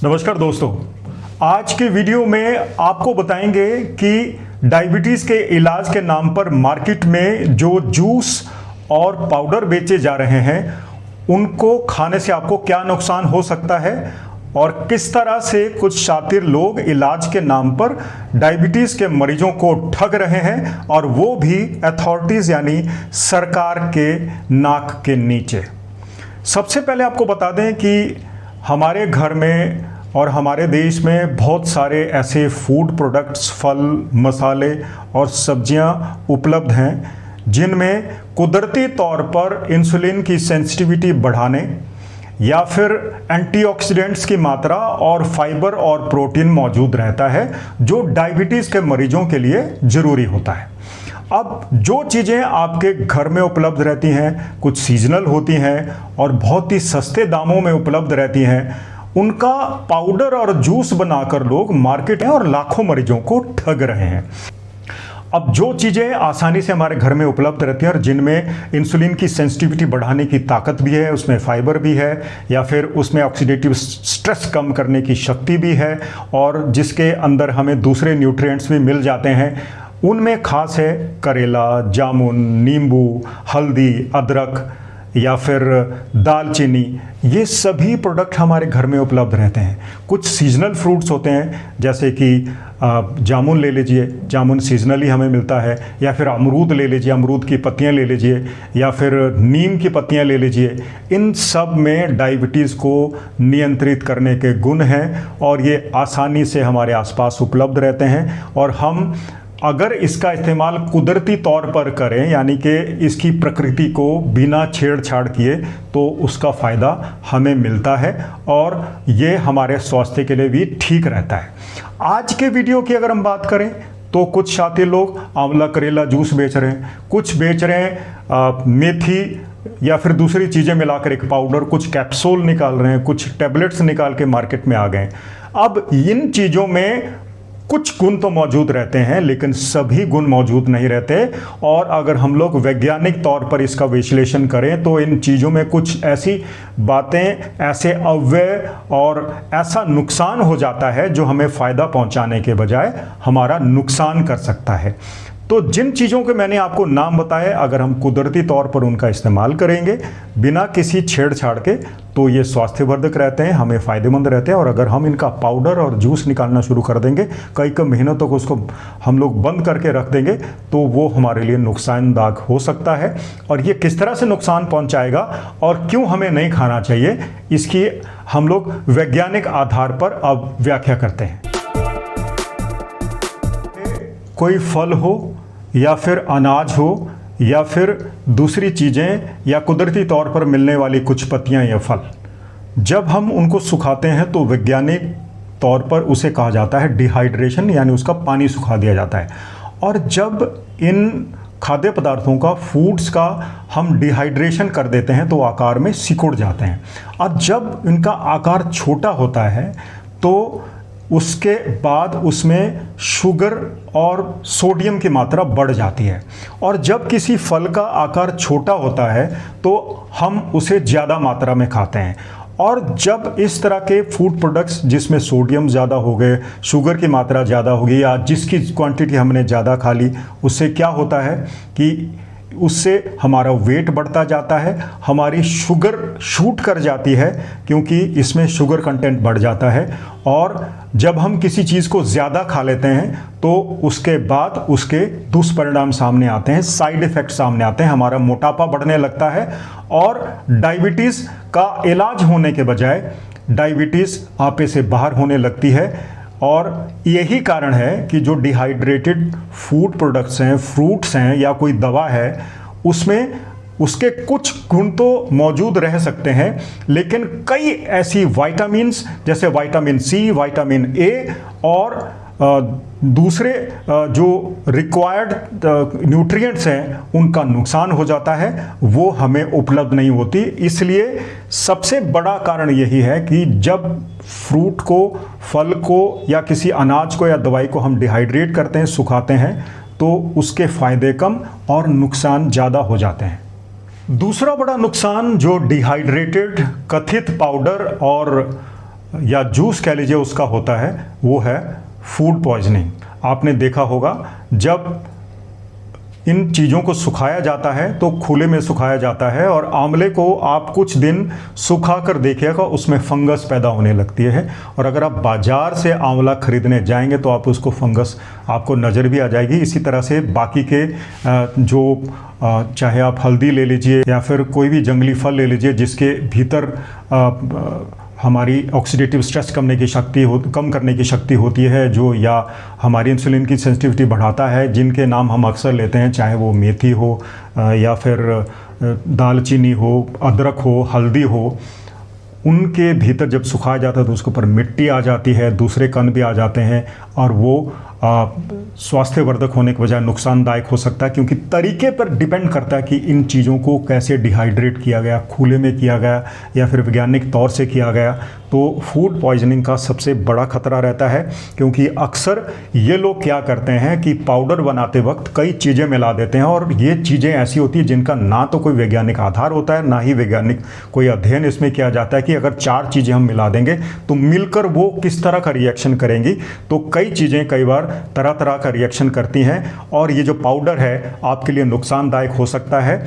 नमस्कार दोस्तों, आज के वीडियो में आपको बताएंगे कि डायबिटीज़ के इलाज के नाम पर मार्केट में जो जूस और पाउडर बेचे जा रहे हैं उनको खाने से आपको क्या नुकसान हो सकता है और किस तरह से कुछ शातिर लोग इलाज के नाम पर डायबिटीज़ के मरीजों को ठग रहे हैं और वो भी अथॉरिटीज़ यानी सरकार के नाक के नीचे। सबसे पहले आपको बता दें कि हमारे घर में और हमारे देश में बहुत सारे ऐसे फूड प्रोडक्ट्स, फल, मसाले और सब्जियां उपलब्ध हैं जिनमें कुदरती तौर पर इंसुलिन की सेंसिटिविटी बढ़ाने या फिर एंटीऑक्सीडेंट्स की मात्रा और फाइबर और प्रोटीन मौजूद रहता है जो डायबिटीज़ के मरीजों के लिए ज़रूरी होता है। अब जो चीज़ें आपके घर में उपलब्ध रहती हैं, कुछ सीजनल होती हैं और बहुत ही सस्ते दामों में उपलब्ध रहती हैं, उनका पाउडर और जूस बनाकर लोग मार्केट में और लाखों मरीजों को ठग रहे हैं। अब जो चीज़ें आसानी से हमारे घर में उपलब्ध रहती हैं और जिनमें इंसुलिन की सेंसिटिविटी बढ़ाने की ताकत भी है, उसमें फाइबर भी है या फिर उसमें ऑक्सीडेटिव स्ट्रेस कम करने की शक्ति भी है और जिसके अंदर हमें दूसरे न्यूट्रिएंट्स भी मिल जाते हैं, उनमें खास है करेला, जामुन, नींबू, हल्दी, अदरक या फिर दालचीनी। ये सभी प्रोडक्ट हमारे घर में उपलब्ध रहते हैं। कुछ सीजनल फ्रूट्स होते हैं जैसे कि जामुन ले लीजिए, जामुन सीजनली हमें मिलता है, या फिर अमरूद ले लीजिए, अमरूद की पत्तियां ले लीजिए, या फिर नीम की पत्तियां ले लीजिए। इन सब में डायबिटीज़ को नियंत्रित करने के गुण हैं और ये आसानी से हमारे आसपास उपलब्ध रहते हैं और हम अगर इसका इस्तेमाल कुदरती तौर पर करें यानी कि इसकी प्रकृति को बिना छेड़छाड़ किए तो उसका फ़ायदा हमें मिलता है और ये हमारे स्वास्थ्य के लिए भी ठीक रहता है। आज के वीडियो की अगर हम बात करें तो कुछ शातिर लोग आंवला करेला जूस बेच रहे हैं, कुछ बेच रहे हैं मेथी या फिर दूसरी चीज़ें मिलाकर एक पाउडर, कुछ कैप्सूल निकाल रहे हैं, कुछ टैबलेट्स निकाल के मार्केट में आ गए। अब इन चीज़ों में कुछ गुण तो मौजूद रहते हैं लेकिन सभी गुण मौजूद नहीं रहते और अगर हम लोग वैज्ञानिक तौर पर इसका विश्लेषण करें तो इन चीज़ों में कुछ ऐसी बातें, ऐसे अव्यय और ऐसा नुकसान हो जाता है जो हमें फ़ायदा पहुंचाने के बजाय हमारा नुकसान कर सकता है। तो जिन चीज़ों के मैंने आपको नाम बताए, अगर हम कुदरती तौर पर उनका इस्तेमाल करेंगे बिना किसी छेड़छाड़ के तो ये स्वास्थ्यवर्धक रहते हैं, हमें फ़ायदेमंद रहते हैं। और अगर हम इनका पाउडर और जूस निकालना शुरू कर देंगे, कई महीनों तक उसको हम लोग बंद करके रख देंगे तो वो हमारे लिए नुकसानदायक हो सकता है। और ये किस तरह से नुकसान पहुँचाएगा और क्यों हमें नहीं खाना चाहिए, इसकी हम लोग वैज्ञानिक आधार पर अब व्याख्या करते हैं। कोई फल हो या फिर अनाज हो या फिर दूसरी चीज़ें या कुदरती तौर पर मिलने वाली कुछ पत्तियां या फल, जब हम उनको सुखाते हैं तो वैज्ञानिक तौर पर उसे कहा जाता है डिहाइड्रेशन, यानी उसका पानी सुखा दिया जाता है। और जब इन खाद्य पदार्थों का, फूड्स का हम डिहाइड्रेशन कर देते हैं तो आकार में सिकुड़ जाते हैं और जब इनका आकार छोटा होता है तो उसके बाद उसमें शुगर और सोडियम की मात्रा बढ़ जाती है। और जब किसी फल का आकार छोटा होता है तो हम उसे ज़्यादा मात्रा में खाते हैं और जब इस तरह के फूड प्रोडक्ट्स जिसमें सोडियम ज़्यादा हो गए, शुगर की मात्रा ज़्यादा हो गई या जिसकी क्वांटिटी हमने ज़्यादा खा ली, उससे क्या होता है कि उससे हमारा वेट बढ़ता जाता है, हमारी शुगर शूट कर जाती है क्योंकि इसमें शुगर कंटेंट बढ़ जाता है। और जब हम किसी चीज़ को ज़्यादा खा लेते हैं तो उसके बाद उसके दुष्परिणाम सामने आते हैं, साइड इफ़ेक्ट सामने आते हैं, हमारा मोटापा बढ़ने लगता है और डायबिटीज़ का इलाज होने के बजाय डायबिटीज़ आपे से बाहर होने लगती है। और यही कारण है कि जो डिहाइड्रेटेड फूड प्रोडक्ट्स हैं, फ्रूट्स हैं या कोई दवा है, उसमें उसके कुछ गुण तो मौजूद रह सकते हैं लेकिन कई ऐसी विटामिन्स जैसे विटामिन सी, विटामिन ए और दूसरे जो रिक्वायर्ड न्यूट्रिएंट्स हैं उनका नुकसान हो जाता है, वो हमें उपलब्ध नहीं होती। इसलिए सबसे बड़ा कारण यही है कि जब फ्रूट को, फल को या किसी अनाज को या दवाई को हम डिहाइड्रेट करते हैं, सुखाते हैं, तो उसके फ़ायदे कम और नुकसान ज़्यादा हो जाते हैं। दूसरा बड़ा नुकसान जो डिहाइड्रेटेड कथित पाउडर और या जूस कह लीजिए उसका होता है, वो है फूड पॉइजनिंग। आपने देखा होगा जब इन चीज़ों को सुखाया जाता है तो खुले में सुखाया जाता है, और आंवले को आप कुछ दिन सुखा कर देखिएगा उसमें फंगस पैदा होने लगती है, और अगर आप बाज़ार से आंवला खरीदने जाएंगे तो आप उसको फंगस आपको नज़र भी आ जाएगी। इसी तरह से बाकी के जो चाहे आप हल्दी ले लीजिए या फिर कोई भी जंगली फल ले लीजिए जिसके भीतर हमारी ऑक्सीडेटिव स्ट्रेस कम करने की शक्ति होती है, जो या हमारी इंसुलिन की सेंसिटिविटी बढ़ाता है, जिनके नाम हम अक्सर लेते हैं, चाहे वो मेथी हो या फिर दालचीनी हो, अदरक हो, हल्दी हो, उनके भीतर जब सुखाया जाता है तो उसके ऊपर मिट्टी आ जाती है, दूसरे कण भी आ जाते हैं, और वो स्वास्थ्यवर्धक होने के बजाय नुकसानदायक हो सकता है, क्योंकि तरीके पर डिपेंड करता है कि इन चीज़ों को कैसे डिहाइड्रेट किया गया, खुले में किया गया या फिर वैज्ञानिक तौर से किया गया। तो फूड पॉइजनिंग का सबसे बड़ा खतरा रहता है, क्योंकि अक्सर ये लोग क्या करते हैं कि पाउडर बनाते वक्त कई चीज़ें मिला देते हैं, और ये चीज़ें ऐसी होती हैं जिनका ना तो कोई वैज्ञानिक आधार होता है, ना ही वैज्ञानिक कोई अध्ययन इसमें किया जाता है कि अगर 4 चीज़ें हम मिला देंगे तो मिलकर वो किस तरह का रिएक्शन करेंगी। तो कई चीज़ें कई बार तरह तरह का रिएक्शन करती हैं, और ये जो पाउडर है आपके लिए नुकसानदायक हो सकता है।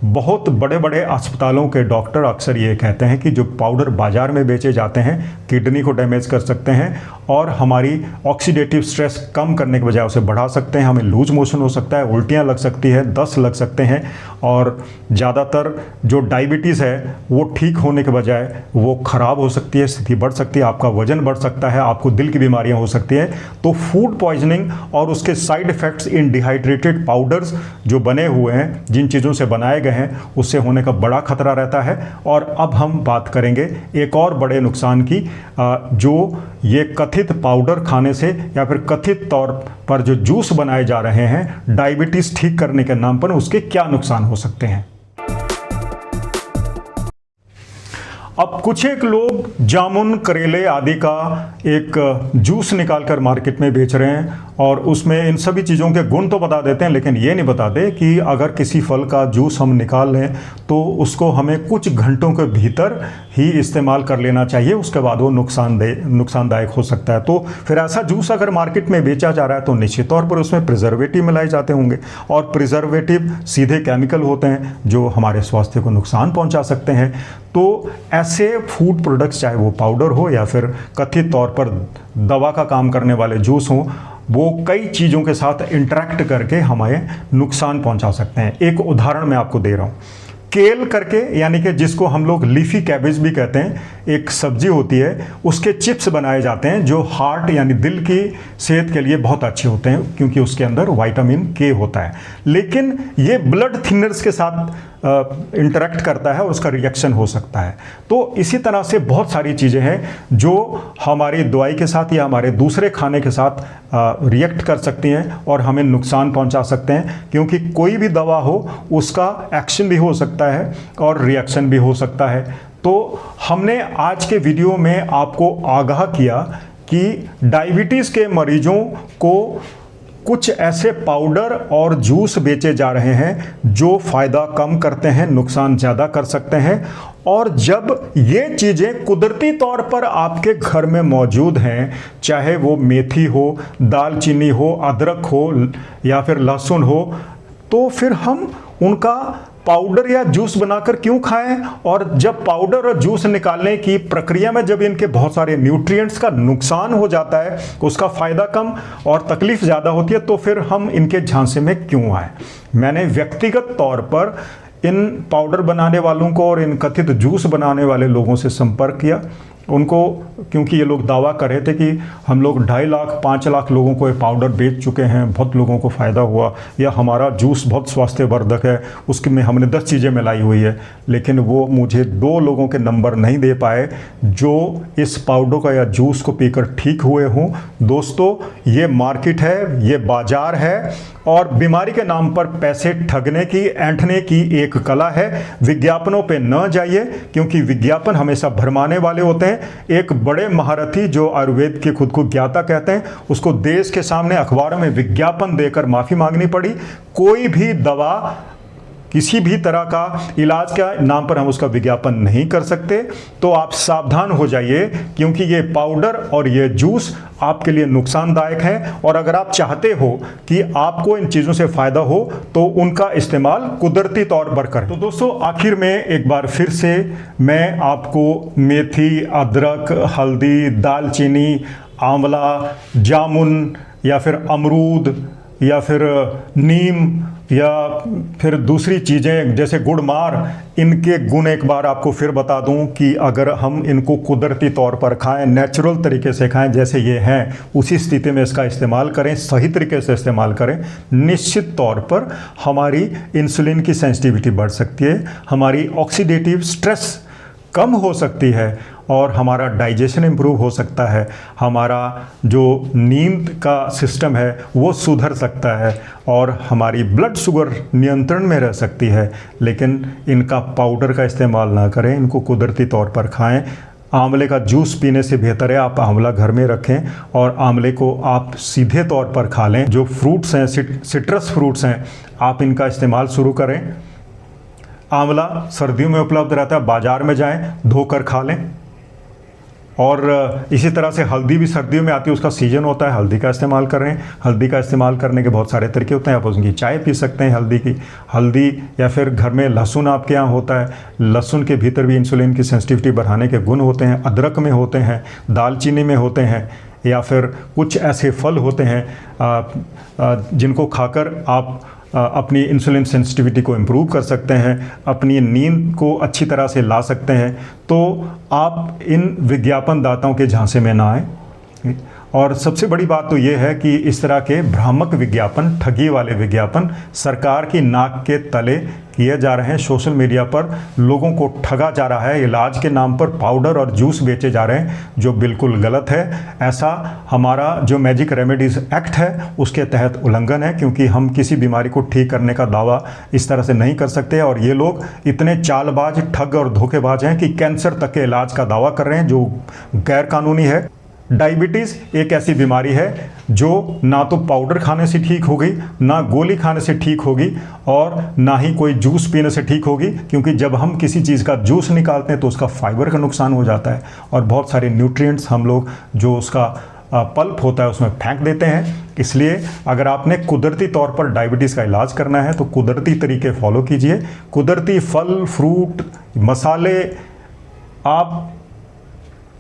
बहुत बड़े बड़े अस्पतालों के डॉक्टर अक्सर ये कहते हैं कि जो पाउडर बाज़ार में बेचे जाते हैं किडनी को डैमेज कर सकते हैं, और हमारी ऑक्सीडेटिव स्ट्रेस कम करने के बजाय उसे बढ़ा सकते हैं। हमें लूज मोशन हो सकता है, उल्टियाँ लग सकती है, दस्त लग सकते हैं, और ज़्यादातर जो डायबिटीज़ है वो ठीक होने के बजाय वो ख़राब हो सकती है, स्थिति बढ़ सकती है, आपका वजन बढ़ सकता है, आपको दिल की बीमारियाँ हो सकती हैं। तो फूड पॉइजनिंग और उसके साइड इफ़ेक्ट्स इन डिहाइड्रेटेड पाउडर्स जो बने हुए हैं, जिन चीज़ों से बनाए गए हैं, उससे होने का बड़ा खतरा रहता है। और अब हम बात करेंगे एक और बड़े नुकसान की, जो ये कथित पाउडर खाने से या फिर कथित तौर पर जो जूस बनाए जा रहे हैं डायबिटीज़ ठीक करने के नाम पर, उसके क्या नुकसान हो सकते हैं। अब कुछ एक लोग जामुन, करेले आदि का एक जूस निकालकर मार्केट में बेच रहे हैं, और उसमें इन सभी चीज़ों के गुण तो बता देते हैं, लेकिन ये नहीं बताते कि अगर किसी फल का जूस हम निकाल लें तो उसको हमें कुछ घंटों के भीतर ही इस्तेमाल कर लेना चाहिए, उसके बाद वो नुकसानदायक हो सकता है। तो फिर ऐसा जूस अगर मार्केट में बेचा जा रहा है तो निश्चित तौर पर उसमें प्रिजर्वेटिव मिलाए जाते होंगे, और प्रिजर्वेटिव सीधे केमिकल होते हैं जो हमारे स्वास्थ्य को नुकसान पहुंचा सकते हैं। तो ऐसे फूड प्रोडक्ट्स, चाहे वो पाउडर हो या फिर कथित तौर पर दवा का काम करने वाले जूस हों, वो कई चीज़ों के साथ इंटरेक्ट करके हमें नुकसान पहुंचा सकते हैं। एक उदाहरण मैं आपको दे रहा हूँ। केल करके, यानी कि जिसको हम लोग लीफी कैबेज भी कहते हैं, एक सब्जी होती है, उसके चिप्स बनाए जाते हैं जो हार्ट यानी दिल की सेहत के लिए बहुत अच्छे होते हैं, क्योंकि उसके अंदर विटामिन के होता है। लेकिन ये ब्लड थिनर्स के साथ इंटरेक्ट करता है और उसका रिएक्शन हो सकता है। तो इसी तरह से बहुत सारी चीज़ें हैं जो हमारी दवाई के साथ या हमारे दूसरे खाने के साथ रिएक्ट कर सकती हैं और हमें नुकसान पहुंचा सकते हैं, क्योंकि कोई भी दवा हो उसका एक्शन भी हो सकता है और रिएक्शन भी हो सकता है। तो हमने आज के वीडियो में आपको आगाह किया कि डायबिटीज़ के मरीजों को कुछ ऐसे पाउडर और जूस बेचे जा रहे हैं जो फ़ायदा कम करते हैं, नुकसान ज़्यादा कर सकते हैं। और जब ये चीज़ें कुदरती तौर पर आपके घर में मौजूद हैं, चाहे वो मेथी हो, दालचीनी हो, अदरक हो या फिर लहसुन हो, तो फिर हम उनका पाउडर या जूस बनाकर क्यों खाएं। और जब पाउडर और जूस निकालने की प्रक्रिया में जब इनके बहुत सारे न्यूट्रिएंट्स का नुकसान हो जाता है, उसका फ़ायदा कम और तकलीफ़ ज़्यादा होती है, तो फिर हम इनके झांसे में क्यों आए। मैंने व्यक्तिगत तौर पर इन पाउडर बनाने वालों को और इन कथित जूस बनाने वाले लोगों से संपर्क किया उनको, क्योंकि ये लोग दावा कर रहे थे कि हम लोग 2.5 लाख 5 लाख लोगों को ये पाउडर बेच चुके हैं, बहुत लोगों को फ़ायदा हुआ, या हमारा जूस बहुत स्वास्थ्यवर्धक है, उसके में हमने 10 चीज़ें मिलाई हुई है। लेकिन वो मुझे 2 लोगों के नंबर नहीं दे पाए जो इस पाउडर का या जूस को पीकर ठीक हुए हों। दोस्तों, ये मार्केट है, ये बाज़ार है, और बीमारी के नाम पर पैसे ठगने की, ऐंठने की एक कला है। विज्ञापनों पे न जाइए, क्योंकि विज्ञापन हमेशा भरमाने वाले होते हैं। एक बड़े महारथी जो आयुर्वेद के खुद को ज्ञाता कहते हैं, उसको देश के सामने अखबारों में विज्ञापन देकर माफ़ी मांगनी पड़ी। कोई भी दवा किसी भी तरह का इलाज के नाम पर हम उसका विज्ञापन नहीं कर सकते। तो आप सावधान हो जाइए, क्योंकि ये पाउडर और ये जूस आपके लिए नुकसानदायक है। और अगर आप चाहते हो कि आपको इन चीज़ों से फ़ायदा हो तो उनका इस्तेमाल कुदरती तौर पर करें। तो दोस्तों, आखिर में एक बार फिर से मैं आपको मेथी, अदरक, हल्दी, दालचीनी, आंवला, जामुन या फिर अमरूद या फिर नीम या फिर दूसरी चीज़ें जैसे गुड़मार, इनके गुण एक बार आपको फिर बता दूं कि अगर हम इनको कुदरती तौर पर खाएं, नेचुरल तरीके से खाएं जैसे ये हैं, उसी स्थिति में इसका इस्तेमाल करें, सही तरीके से इस्तेमाल करें, निश्चित तौर पर हमारी इंसुलिन की सेंसिटिविटी बढ़ सकती है, हमारी ऑक्सीडेटिव स्ट्रेस कम हो सकती है और हमारा डाइजेशन इम्प्रूव हो सकता है, हमारा जो नींद का सिस्टम है वो सुधर सकता है और हमारी ब्लड शुगर नियंत्रण में रह सकती है। लेकिन इनका पाउडर का इस्तेमाल ना करें, इनको कुदरती तौर पर खाएं। आंवले का जूस पीने से बेहतर है आप आंवला घर में रखें और आंवले को आप सीधे तौर पर खा लें। जो फ्रूट्स हैं, सिट्रस फ्रूट्स हैं, आप इनका इस्तेमाल शुरू करें। आंवला सर्दियों में उपलब्ध रहता है, बाज़ार में जाएं, धोकर खा लें। और इसी तरह से हल्दी भी सर्दियों में आती है, उसका सीजन होता है, हल्दी का इस्तेमाल करें। हल्दी का इस्तेमाल करने के बहुत सारे तरीके होते हैं, आप उसकी चाय पी सकते हैं हल्दी या फिर घर में लहसुन आपके यहाँ होता है, लहसुन के भीतर भी इंसुलिन की सेंसिटिविटी बढ़ाने के गुण होते हैं। अदरक में होते हैं, दालचीनी में होते हैं, या फिर कुछ ऐसे फल होते हैं जिनको खाकर आप अपनी इंसुलिन सेंसिटिविटी को इम्प्रूव कर सकते हैं, अपनी नींद को अच्छी तरह से ला सकते हैं। तो आप इन विज्ञापन दाताओं के झांसे में ना आए। और सबसे बड़ी बात तो ये है कि इस तरह के भ्रामक विज्ञापन, ठगी वाले विज्ञापन सरकार की नाक के तले किए जा रहे हैं। सोशल मीडिया पर लोगों को ठगा जा रहा है, इलाज के नाम पर पाउडर और जूस बेचे जा रहे हैं, जो बिल्कुल गलत है। ऐसा हमारा जो मैजिक रेमेडीज़ एक्ट है उसके तहत उल्लंघन है, क्योंकि हम किसी बीमारी को ठीक करने का दावा इस तरह से नहीं कर सकते। और ये लोग इतने चालबाज, ठग और धोखेबाज हैं कि कैंसर तक के इलाज का दावा कर रहे हैं, जो गैर कानूनी है। डायबिटीज़ एक ऐसी बीमारी है जो ना तो पाउडर खाने से ठीक होगी, ना गोली खाने से ठीक होगी, और ना ही कोई जूस पीने से ठीक होगी, क्योंकि जब हम किसी चीज़ का जूस निकालते हैं तो उसका फाइबर का नुकसान हो जाता है और बहुत सारे न्यूट्रिएंट्स हम लोग जो उसका पल्प होता है उसमें फेंक देते हैं। इसलिए अगर आपने कुदरती तौर पर डायबिटीज़ का इलाज करना है तो कुदरती तरीके फॉलो कीजिए। कुदरती फल, फ्रूट, मसाले आप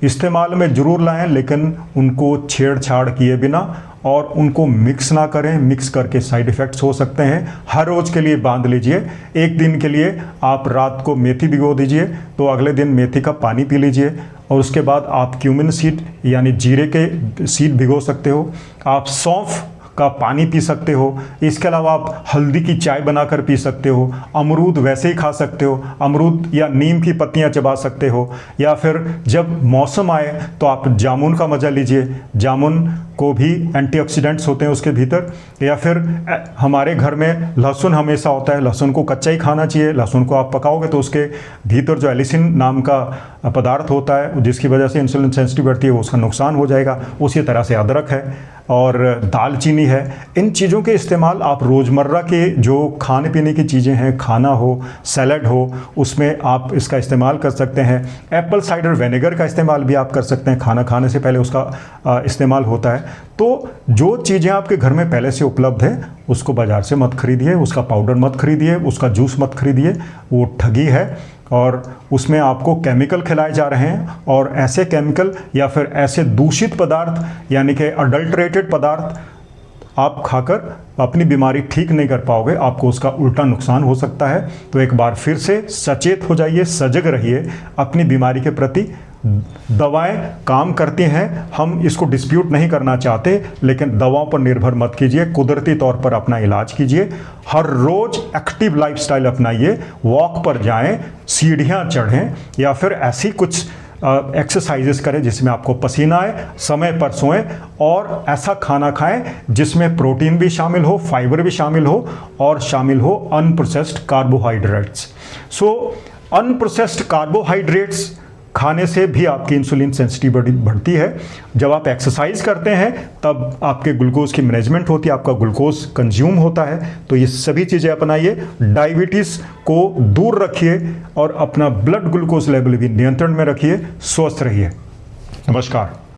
इस्तेमाल में ज़रूर लाएं, लेकिन उनको छेड़छाड़ किए बिना, और उनको मिक्स ना करें। मिक्स करके साइड इफ़ेक्ट्स हो सकते हैं। हर रोज़ के लिए बांध लीजिए। एक दिन के लिए आप रात को मेथी भिगो दीजिए, तो अगले दिन मेथी का पानी पी लीजिए, और उसके बाद आप क्यूमिन सीड यानी जीरे के सीड भिगो सकते हो। आप सौंफ का पानी पी सकते हो। इसके अलावा आप हल्दी की चाय बनाकर पी सकते हो। अमरूद वैसे ही खा सकते हो, अमरूद या नीम की पत्तियां चबा सकते हो, या फिर जब मौसम आए तो आप जामुन का मज़ा लीजिए। जामुन को भी एंटीऑक्सीडेंट्स होते हैं उसके भीतर। या फिर हमारे घर में लहसुन हमेशा होता है, लहसुन को कच्चा ही खाना चाहिए। लहसुन को आप पकाओगे तो उसके भीतर जो एलिसिन नाम का पदार्थ होता है जिसकी वजह से इंसुलिन सेंसिटिव बढ़ती है, वो उसका नुकसान हो जाएगा। उसी तरह से अदरक है और दालचीनी है। इन चीज़ों के इस्तेमाल आप रोज़मर्रा के जो खाने पीने की चीज़ें हैं, खाना हो, सैलड हो, उसमें आप इसका इस्तेमाल कर सकते हैं। एप्पल साइडर विनेगर का इस्तेमाल भी आप कर सकते हैं, खाना खाने से पहले उसका इस्तेमाल होता है। तो जो चीज़ें आपके घर में पहले से उपलब्ध है उसको बाज़ार से मत खरीदिए, उसका पाउडर मत खरीदिए, उसका जूस मत खरीदिए, वो ठगी है और उसमें आपको केमिकल खिलाए जा रहे हैं। और ऐसे केमिकल या फिर ऐसे दूषित पदार्थ यानी कि अडल्ट्रेटेड पदार्थ आप खाकर अपनी बीमारी ठीक नहीं कर पाओगे, आपको उसका उल्टा नुकसान हो सकता है। तो एक बार फिर से सचेत हो जाइए, सजग रहिए अपनी बीमारी के प्रति। दवाएं काम करती हैं, हम इसको डिस्प्यूट नहीं करना चाहते, लेकिन दवाओं पर निर्भर मत कीजिए, कुदरती तौर पर अपना इलाज कीजिए। हर रोज़ एक्टिव लाइफस्टाइल अपनाइए, वॉक पर जाएं, सीढ़ियां चढ़ें, या फिर ऐसी कुछ एक्सरसाइजेस करें जिसमें आपको पसीना आए, समय पर सोएं, और ऐसा खाना खाएं जिसमें प्रोटीन भी शामिल हो, फाइबर भी शामिल हो, और शामिल हो अनप्रोसेस्ड कार्बोहाइड्रेट्स। सो अनप्रोसेस्ड कार्बोहाइड्रेट्स खाने से भी आपकी इंसुलिन सेंसिटिविटी बढ़ती है। जब आप एक्सरसाइज करते हैं तब आपके ग्लूकोज की मैनेजमेंट होती है, आपका ग्लूकोज कंज्यूम होता है। तो ये सभी चीज़ें अपनाइए, डायबिटीज़ को दूर रखिए और अपना ब्लड ग्लूकोज लेवल भी नियंत्रण में रखिए। स्वस्थ रहिए। नमस्कार।